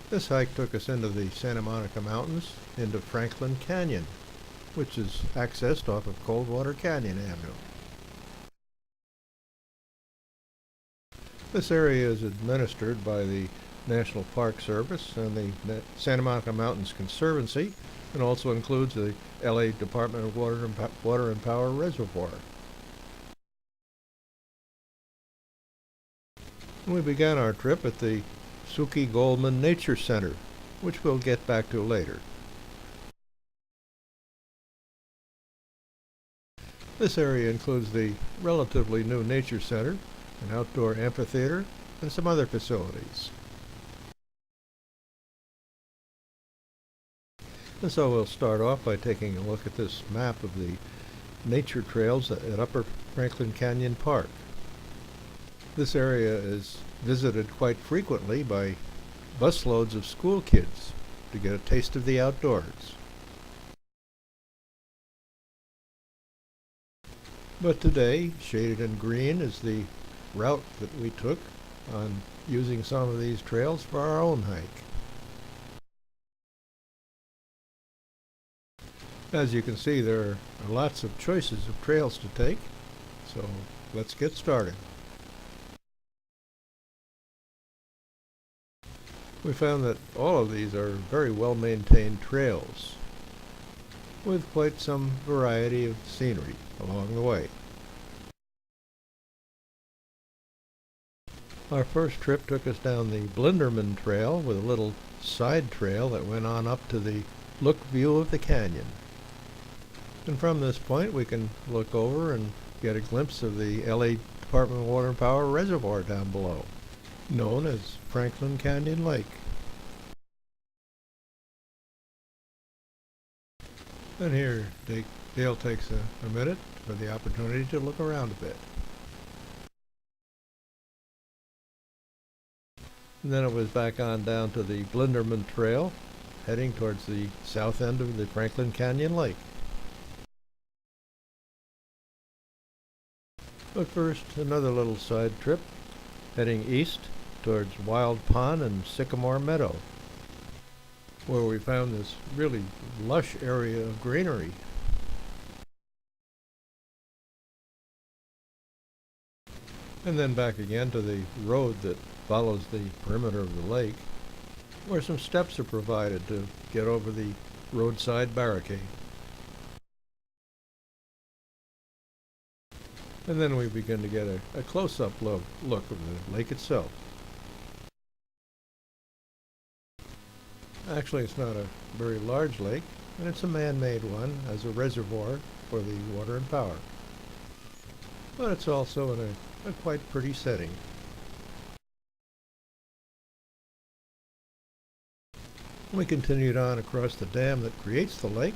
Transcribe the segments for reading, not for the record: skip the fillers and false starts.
This hike took us into the Santa Monica Mountains, into Franklin Canyon, which is accessed off of Coldwater Canyon Avenue. This area is administered by the National Park Service and the Santa Monica Mountains Conservancy, and also includes the LA Department of Water and Power Reservoir. We began our trip at the Suki Goldman Nature Center, which we'll get back to later. This area includes the relatively new Nature Center, an outdoor amphitheater, and some other facilities. And so we'll start off by taking a look at this map of the nature trails at Upper Franklin Canyon Park. This area is visited quite frequently by busloads of school kids to get a taste of the outdoors. But today, shaded in green, is the route that we took on using some of these trails for our own hike. As you can see, there are lots of choices of trails to take, so let's get started. We found that all of these are very well maintained trails, with quite some variety of scenery along the way. Our first trip took us down the Blinderman Trail with a little side trail that went on up to the look view of the canyon. And from this point we can look over and get a glimpse of the LA Department of Water and Power Reservoir down below, known as Franklin Canyon Lake. And here Dale takes a minute for the opportunity to look around a bit. And then it was back on down to the Blinderman Trail, heading towards the south end of the Franklin Canyon Lake. But first, another little side trip, heading east towards Wild Pond and Sycamore Meadow, where we found this really lush area of greenery. And then back again to the road that follows the perimeter of the lake, where some steps are provided to get over the roadside barricade. And then we begin to get a close-up look of the lake itself. Actually, it's not a very large lake, and it's a man-made one as a reservoir for the water and power. But it's also in a quite pretty setting. We continued on across the dam that creates the lake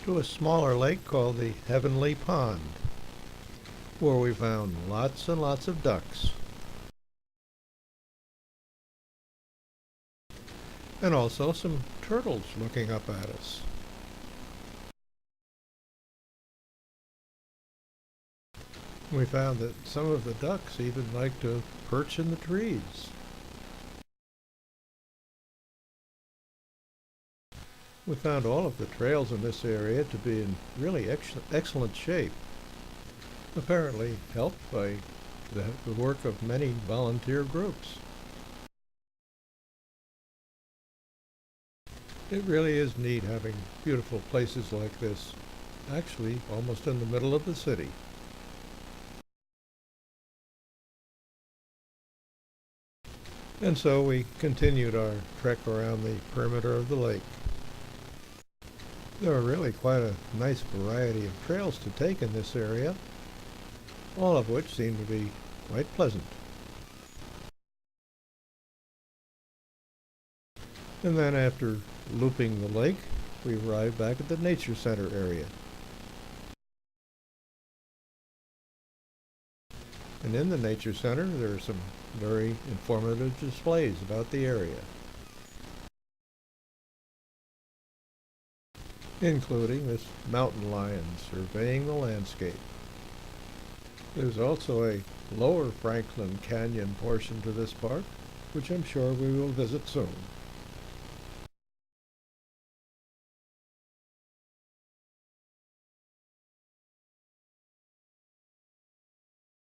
to a smaller lake called the Heavenly Pond, where we found lots and lots of ducks. And also some turtles looking up at us. We found that some of the ducks even like to perch in the trees. We found all of the trails in this area to be in really excellent shape, apparently helped by the work of many volunteer groups. It really is neat having beautiful places like this, actually almost in the middle of the city. And so we continued our trek around the perimeter of the lake. There are really quite a nice variety of trails to take in this area, all of which seem to be quite pleasant. And then after looping the lake, we arrived back at the Nature Center area. And in the Nature Center, there are some very informative displays about the area, including this mountain lion surveying the landscape. There's also a lower Franklin Canyon portion to this park, which I'm sure we will visit soon.